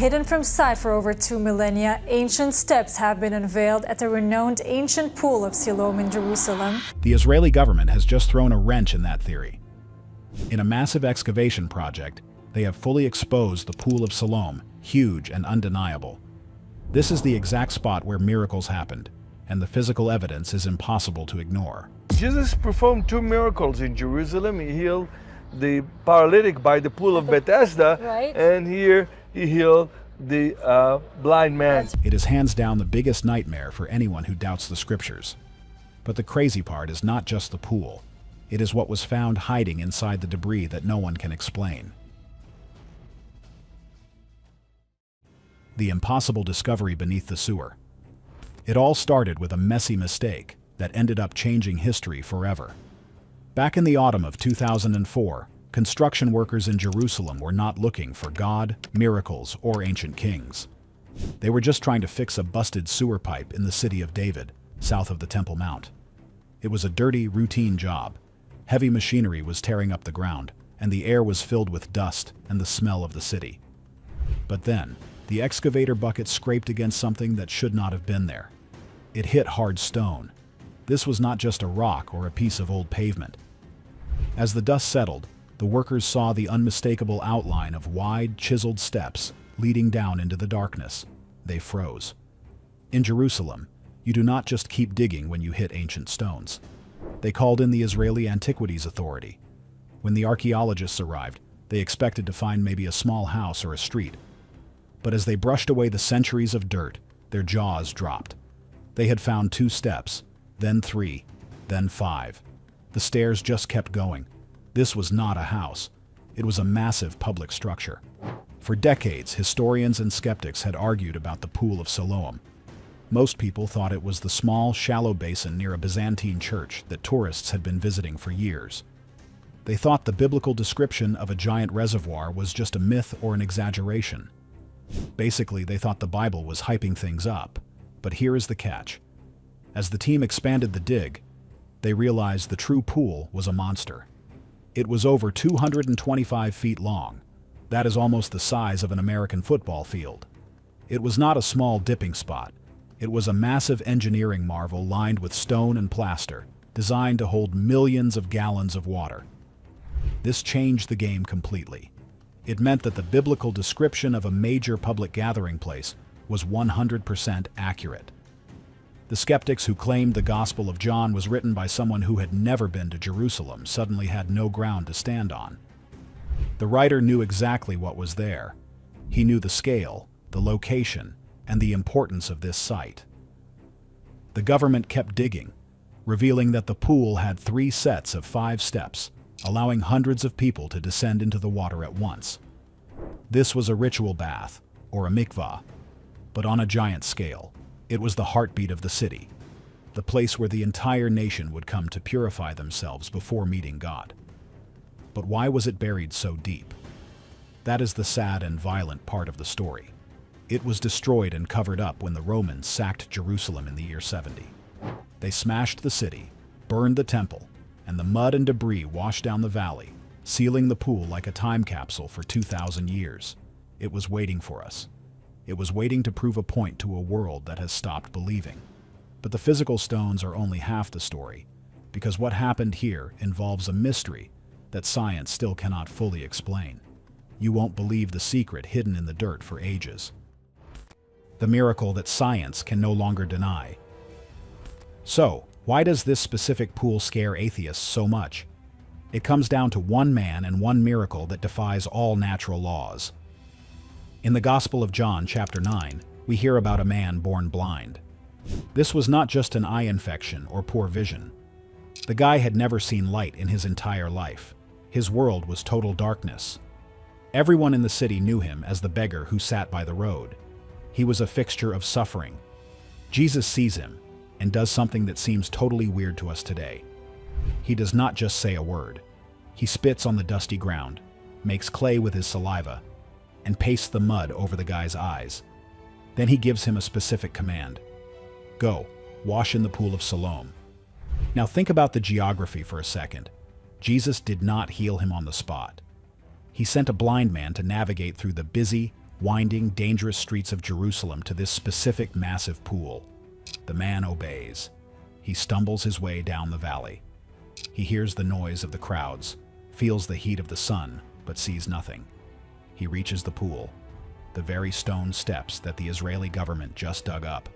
hidden from sight for over 2 millennia, ancient steps have been unveiled at the renowned ancient pool of Siloam in Jerusalem. The Israeli government has just thrown a wrench in that theory. In a massive excavation project, they have fully exposed the pool of Siloam, huge and undeniable. This is the exact spot where miracles happened, and the physical evidence is impossible to ignore. Jesus performed 2 miracles in Jerusalem. He healed the paralytic by the pool of Bethesda, Right. and here he healed the blind man. It is hands down the biggest nightmare for anyone who doubts the scriptures. But the crazy part is not just the pool. It is what was found hiding inside the debris that no one can explain. The impossible discovery beneath the sewer. It all started with a messy mistake that ended up changing history forever. Back in the autumn of 2004, construction workers in Jerusalem were not looking for God, miracles, or ancient kings. They were just trying to fix a busted sewer pipe in the city of David, south of the Temple Mount. It was a dirty, routine job. Heavy machinery was tearing up the ground, and the air was filled with dust and the smell of the city. But then, the excavator bucket scraped against something that should not have been there. It hit hard stone. This was not just a rock or a piece of old pavement. As the dust settled, the workers saw the unmistakable outline of wide, chiseled steps leading down into the darkness. They froze. In Jerusalem, you do not just keep digging when you hit ancient stones. They called in the Israeli Antiquities Authority. When the archaeologists arrived, they expected to find maybe a small house or a street. But as they brushed away the centuries of dirt, their jaws dropped. They had found 2 steps, then 3, then 5. The stairs just kept going. This was not a house. It was a massive public structure. For decades, historians and skeptics had argued about the Pool of Siloam. Most people thought it was the small, shallow basin near a Byzantine church that tourists had been visiting for years. They thought the biblical description of a giant reservoir was just a myth or an exaggeration. Basically, they thought the Bible was hyping things up. But here is the catch. As the team expanded the dig, they realized the true pool was a monster. It was over 225 feet long. That is almost the size of an American football field. It was not a small dipping spot. It was a massive engineering marvel lined with stone and plaster, designed to hold millions of gallons of water. This changed the game completely. It meant that the biblical description of a major public gathering place was 100% accurate. The skeptics who claimed the Gospel of John was written by someone who had never been to Jerusalem suddenly had no ground to stand on. The writer knew exactly what was there. He knew the scale, the location, and the importance of this site. The government kept digging, revealing that the pool had 3 sets of 5 steps, allowing hundreds of people to descend into the water at once. This was a ritual bath, or a mikvah, but on a giant scale. It was the heartbeat of the city, the place where the entire nation would come to purify themselves before meeting God. But why was it buried so deep? That is the sad and violent part of the story. It was destroyed and covered up when the Romans sacked Jerusalem in the year 70. They smashed the city, burned the temple, and the mud and debris washed down the valley, sealing the pool like a time capsule for 2,000 years. It was waiting for us. It was waiting to prove a point to a world that has stopped believing. But the physical stones are only half the story, because what happened here involves a mystery that science still cannot fully explain. You won't believe the secret hidden in the dirt for ages. The miracle that science can no longer deny. So, why does this specific pool scare atheists so much? It comes down to one man and one miracle that defies all natural laws. In the Gospel of John, chapter 9, we hear about a man born blind. This was not just an eye infection or poor vision. The guy had never seen light in his entire life. His world was total darkness. Everyone in the city knew him as the beggar who sat by the road. He was a fixture of suffering. Jesus sees him and does something that seems totally weird to us today. He does not just say a word. He spits on the dusty ground, makes clay with his saliva, and pastes the mud over the guy's eyes. Then he gives him a specific command. Go, wash in the pool of Siloam. Now think about the geography for a second. Jesus did not heal him on the spot. He sent a blind man to navigate through the busy, winding, dangerous streets of Jerusalem to this specific massive pool. The man obeys. He stumbles his way down the valley. He hears the noise of the crowds, feels the heat of the sun, but sees nothing. He reaches the pool, the very stone steps that the Israeli government just dug up.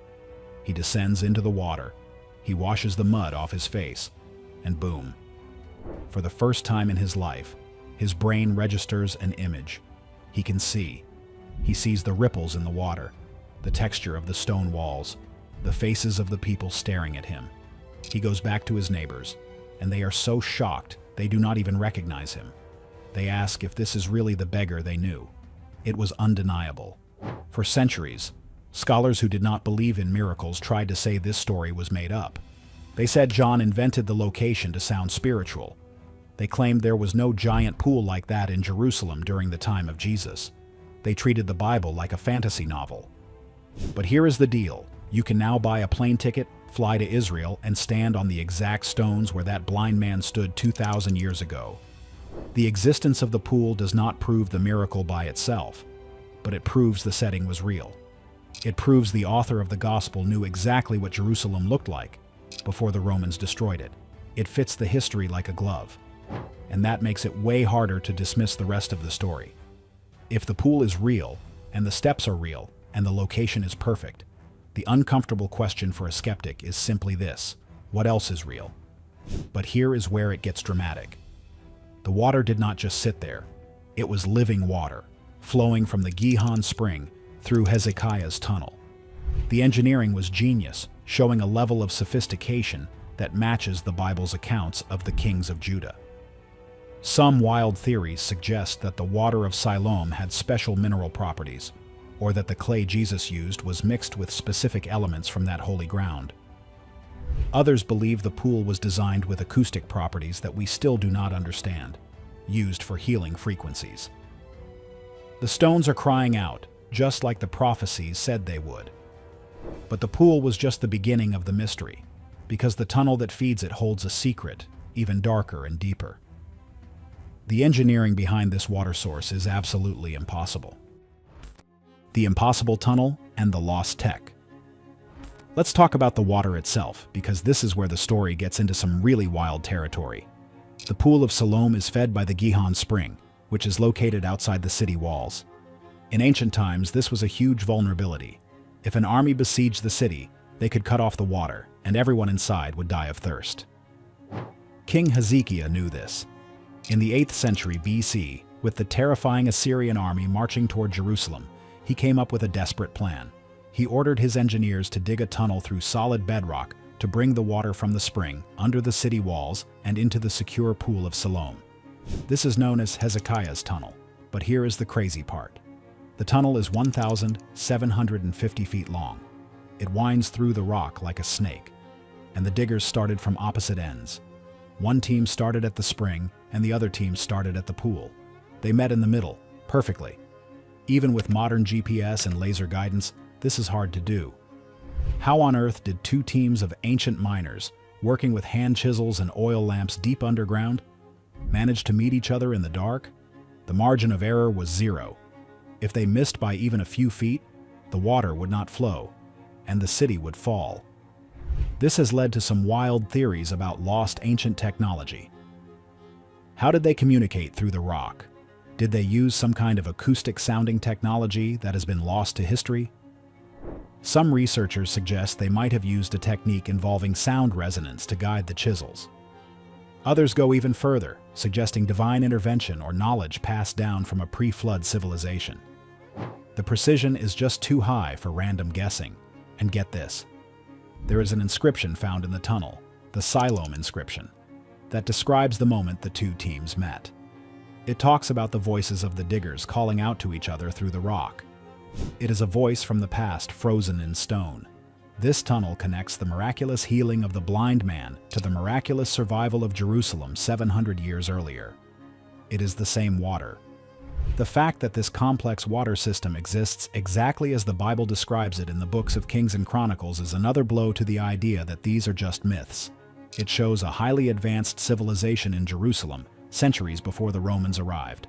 He descends into the water. He washes the mud off his face, and boom. For the first time in his life, his brain registers an image. He can see. He sees the ripples in the water, the texture of the stone walls, the faces of the people staring at him. He goes back to his neighbors, and they are so shocked they do not even recognize him. They ask if this is really the beggar they knew. It was undeniable. For centuries, scholars who did not believe in miracles tried to say this story was made up. They said John invented the location to sound spiritual. They claimed there was no giant pool like that in Jerusalem during the time of Jesus. They treated the Bible like a fantasy novel. But here is the deal. You can now buy a plane ticket, fly to Israel, and stand on the exact stones where that blind man stood 2,000 years ago. The existence of the pool does not prove the miracle by itself, but it proves the setting was real. It proves the author of the gospel knew exactly what Jerusalem looked like before the Romans destroyed it. It fits the history like a glove, and that makes it way harder to dismiss the rest of the story. If the pool is real, and the steps are real, and the location is perfect, the uncomfortable question for a skeptic is simply this: what else is real? But here is where it gets dramatic. The water did not just sit there. It was living water, flowing from the Gihon spring through Hezekiah's tunnel. The engineering was genius, showing a level of sophistication that matches the Bible's accounts of the kings of Judah. Some wild theories suggest that the water of Siloam had special mineral properties, or that the clay Jesus used was mixed with specific elements from that holy ground. Others believe the pool was designed with acoustic properties that we still do not understand, used for healing frequencies. The stones are crying out, just like the prophecies said they would. But the pool was just the beginning of the mystery, because the tunnel that feeds it holds a secret, even darker and deeper. The engineering behind this water source is absolutely impossible. The impossible tunnel and the lost tech. Let's talk about the water itself, because this is where the story gets into some really wild territory. The pool of Siloam is fed by the Gihon spring, which is located outside the city walls. In ancient times, this was a huge vulnerability. If an army besieged the city, they could cut off the water, and everyone inside would die of thirst. King Hezekiah knew this. In the 8th century BC, with the terrifying Assyrian army marching toward Jerusalem, he came up with a desperate plan. He ordered his engineers to dig a tunnel through solid bedrock to bring the water from the spring under the city walls and into the secure pool of Siloam. This is known as Hezekiah's tunnel, but here is the crazy part. The tunnel is 1,750 feet long. It winds through the rock like a snake, and the diggers started from opposite ends. One team started at the spring, and the other team started at the pool. They met in the middle, perfectly. Even with modern GPS and laser guidance, this is hard to do. How on earth did two teams of ancient miners, working with hand chisels and oil lamps deep underground, manage to meet each other in the dark? The margin of error was 0. If they missed by even a few feet, the water would not flow, and the city would fall. This has led to some wild theories about lost ancient technology. How did they communicate through the rock? Did they use some kind of acoustic sounding technology that has been lost to history? Some researchers suggest they might have used a technique involving sound resonance to guide the chisels. Others go even further, suggesting divine intervention or knowledge passed down from a pre-flood civilization. The precision is just too high for random guessing. And get this, there is an inscription found in the tunnel, the Siloam inscription, that describes the moment the two teams met. It talks about the voices of the diggers calling out to each other through the rock. It is a voice from the past frozen in stone. This tunnel connects the miraculous healing of the blind man to the miraculous survival of Jerusalem 700 years earlier. It is the same water. The fact that this complex water system exists exactly as the Bible describes it in the books of Kings and Chronicles is another blow to the idea that these are just myths. It shows a highly advanced civilization in Jerusalem, centuries before the Romans arrived.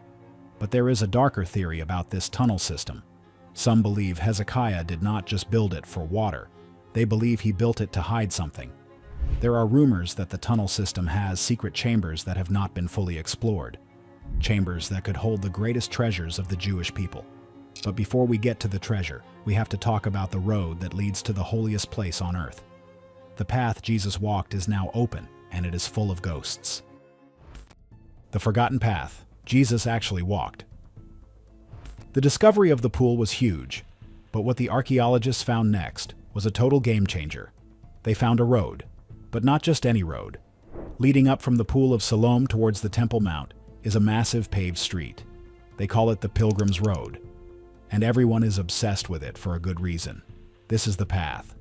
But there is a darker theory about this tunnel system. Some believe Hezekiah did not just build it for water. They believe he built it to hide something. There are rumors that the tunnel system has secret chambers that have not been fully explored. Chambers that could hold the greatest treasures of the Jewish people. But before we get to the treasure, we have to talk about the road that leads to the holiest place on earth. The path Jesus walked is now open, and it is full of ghosts. The forgotten path Jesus actually walked. The discovery of the pool was huge, but what the archaeologists found next was a total game changer. They found a road, but not just any road. Leading up from the pool of Siloam towards the Temple Mount is a massive paved street. They call it the Pilgrim's Road, and everyone is obsessed with it for a good reason. This is the path.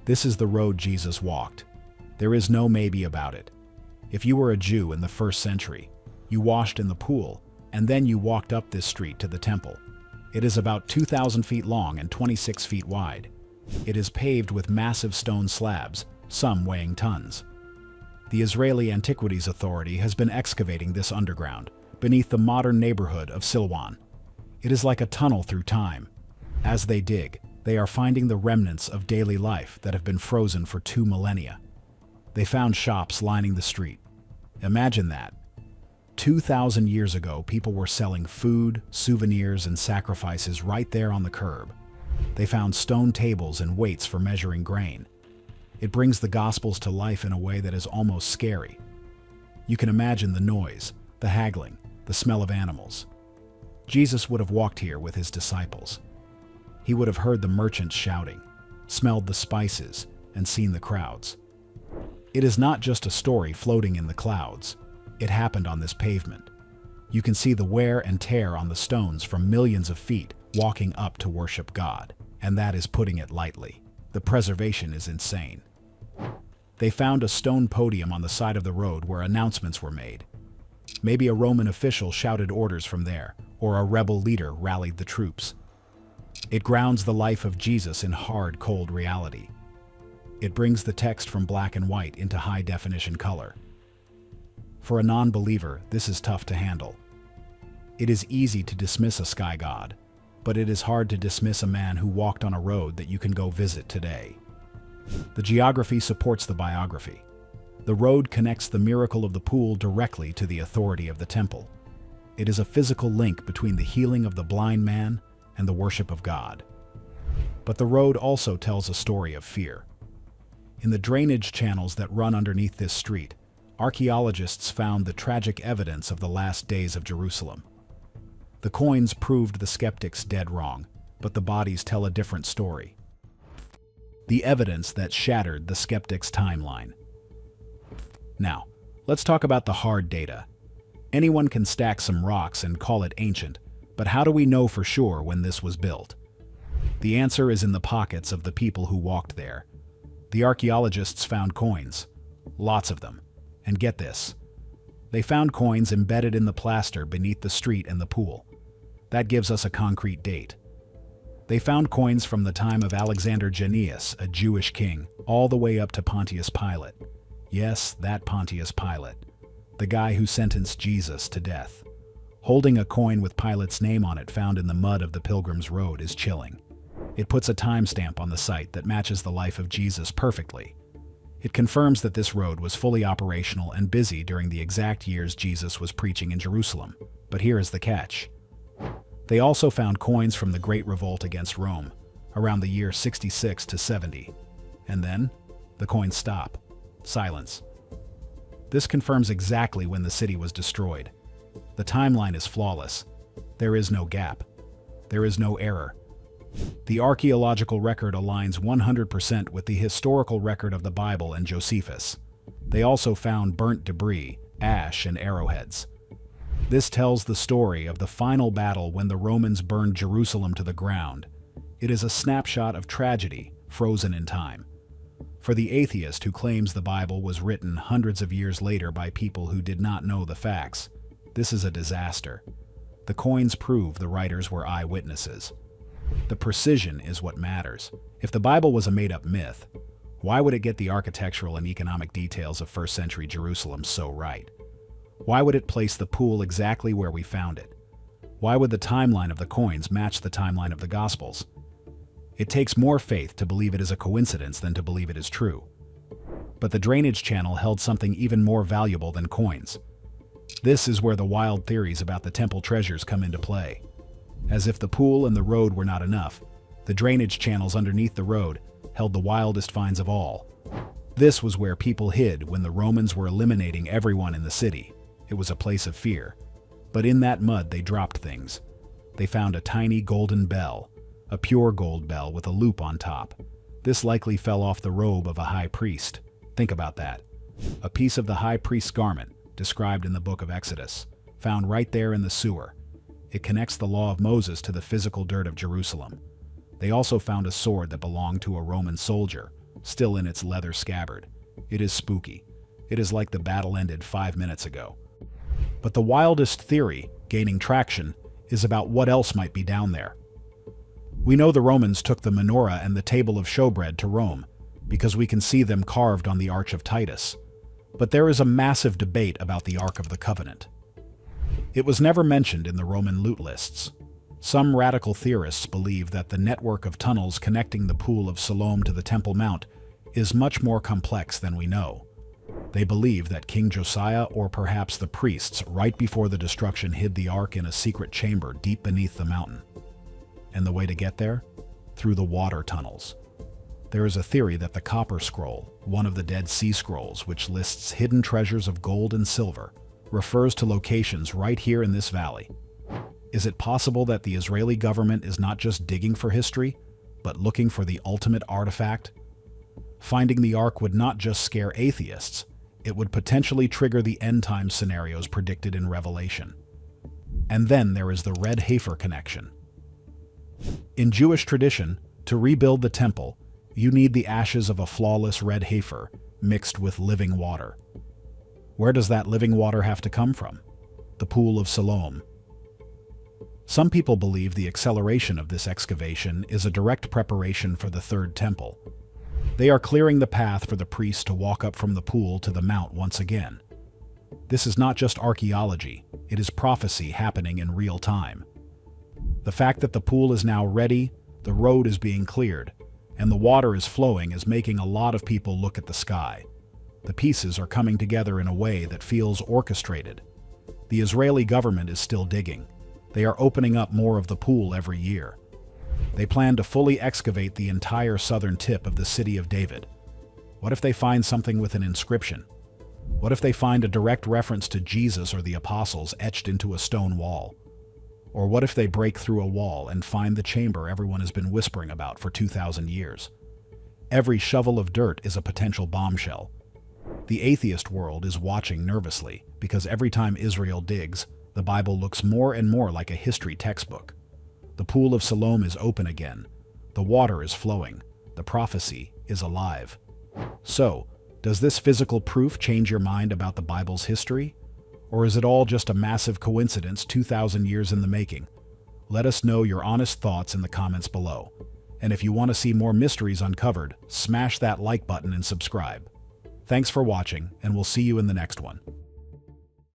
This is the road Jesus walked. There is no maybe about it. If you were a Jew in the 1st century, you washed in the pool, and then you walked up this street to the temple. It is about 2,000 feet long and 26 feet wide. It is paved with massive stone slabs, some weighing tons. The Israeli Antiquities Authority has been excavating this underground, beneath the modern neighborhood of Siloam. It is like a tunnel through time. As they dig, they are finding the remnants of daily life that have been frozen for 2 millennia. They found shops lining the street. Imagine that. 2,000 years ago, people were selling food, souvenirs, and sacrifices right there on the curb. They found stone tables and weights for measuring grain. It brings the Gospels to life in a way that is almost scary. You can imagine the noise, the haggling, the smell of animals. Jesus would have walked here with his disciples. He would have heard the merchants shouting, smelled the spices, and seen the crowds. It is not just a story floating in the clouds. It happened on this pavement. You can see the wear and tear on the stones from millions of feet walking up to worship God, and that is putting it lightly. The preservation is insane. They found a stone podium on the side of the road where announcements were made. Maybe a Roman official shouted orders from there, or a rebel leader rallied the troops. It grounds the life of Jesus in hard, cold reality. It brings the text from black and white into high-definition color. For a non-believer, this is tough to handle. It is easy to dismiss a sky god, but it is hard to dismiss a man who walked on a road that you can go visit today. The geography supports the biography. The road connects the miracle of the pool directly to the authority of the temple. It is a physical link between the healing of the blind man and the worship of God. But the road also tells a story of fear. In the drainage channels that run underneath this street, archaeologists found the tragic evidence of the last days of Jerusalem. The coins proved the skeptics dead wrong, but the bodies tell a different story. The evidence that shattered the skeptics' timeline. Now, let's talk about the hard data. Anyone can stack some rocks and call it ancient, but how do we know for sure when this was built? The answer is in the pockets of the people who walked there. The archaeologists found coins, lots of them. And get this, they found coins embedded in the plaster beneath the street and the pool. That gives us a concrete date. They found coins from the time of Alexander Jannaeus, a Jewish king, all the way up to Pontius Pilate. Yes, that Pontius Pilate, the guy who sentenced Jesus to death. Holding a coin with Pilate's name on it found in the mud of the Pilgrim's Road is chilling. It puts a timestamp on the site that matches the life of Jesus perfectly. It confirms that this road was fully operational and busy during the exact years Jesus was preaching in Jerusalem. But here is the catch. They also found coins from the Great Revolt against Rome, around the year 66 to 70. And then, the coins stop. Silence. This confirms exactly when the city was destroyed. The timeline is flawless. There is no gap. There is no error. The archaeological record aligns 100% with the historical record of the Bible and Josephus. They also found burnt debris, ash, and arrowheads. This tells the story of the final battle when the Romans burned Jerusalem to the ground. It is a snapshot of tragedy, frozen in time. For the atheist who claims the Bible was written hundreds of years later by people who did not know the facts, this is a disaster. The coins prove the writers were eyewitnesses. The precision is what matters. If the Bible was a made-up myth, why would it get the architectural and economic details of first-century Jerusalem so right? Why would it place the pool exactly where we found it? Why would the timeline of the coins match the timeline of the Gospels? It takes more faith to believe it is a coincidence than to believe it is true. But the drainage channel held something even more valuable than coins. This is where the wild theories about the temple treasures come into play. As if the pool and the road were not enough, the drainage channels underneath the road held the wildest finds of all. This was where people hid when the Romans were eliminating everyone in the city. It was a place of fear. But in that mud they dropped things. They found a tiny golden bell, a pure gold bell with a loop on top. This likely fell off the robe of a high priest. Think about that. A piece of the high priest's garment, described in the book of Exodus, found right there in the sewer. It connects the law of Moses to the physical dirt of Jerusalem. They also found a sword that belonged to a Roman soldier, still in its leather scabbard. It is spooky. It is like the battle ended 5 minutes ago. But the wildest theory, gaining traction, is about what else might be down there. We know the Romans took the menorah and the table of showbread to Rome, because we can see them carved on the Arch of Titus. But there is a massive debate about the Ark of the Covenant. It was never mentioned in the Roman loot lists. Some radical theorists believe that the network of tunnels connecting the Pool of Siloam to the Temple Mount is much more complex than we know. They believe that King Josiah or perhaps the priests right before the destruction hid the Ark in a secret chamber deep beneath the mountain. And the way to get there? Through the water tunnels. There is a theory that the Copper Scroll, one of the Dead Sea Scrolls which lists hidden treasures of gold and silver, refers to locations right here in this valley. Is it possible that the Israeli government is not just digging for history, but looking for the ultimate artifact? Finding the Ark would not just scare atheists, it would potentially trigger the end-time scenarios predicted in Revelation. And then there is the red heifer connection. In Jewish tradition, to rebuild the temple, you need the ashes of a flawless red heifer mixed with living water. Where does that living water have to come from? The Pool of Siloam. Some people believe the acceleration of this excavation is a direct preparation for the Third Temple. They are clearing the path for the priests to walk up from the pool to the mount once again. This is not just archaeology, it is prophecy happening in real time. The fact that the pool is now ready, the road is being cleared, and the water is flowing is making a lot of people look at the sky. The pieces are coming together in a way that feels orchestrated. The Israeli government is still digging. They are opening up more of the pool every year. They plan to fully excavate the entire southern tip of the city of David. What if they find something with an inscription? What if they find a direct reference to Jesus or the apostles etched into a stone wall? Or what if they break through a wall and find the chamber everyone has been whispering about for 2,000 years? Every shovel of dirt is a potential bombshell. The atheist world is watching nervously because every time Israel digs, the Bible looks more and more like a history textbook. The Pool of Siloam is open again. The water is flowing. The prophecy is alive. So, does this physical proof change your mind about the Bible's history? Or is it all just a massive coincidence 2,000 years in the making? Let us know your honest thoughts in the comments below. And if you want to see more mysteries uncovered, smash that like button and subscribe. Thanks for watching, and we'll see you in the next one.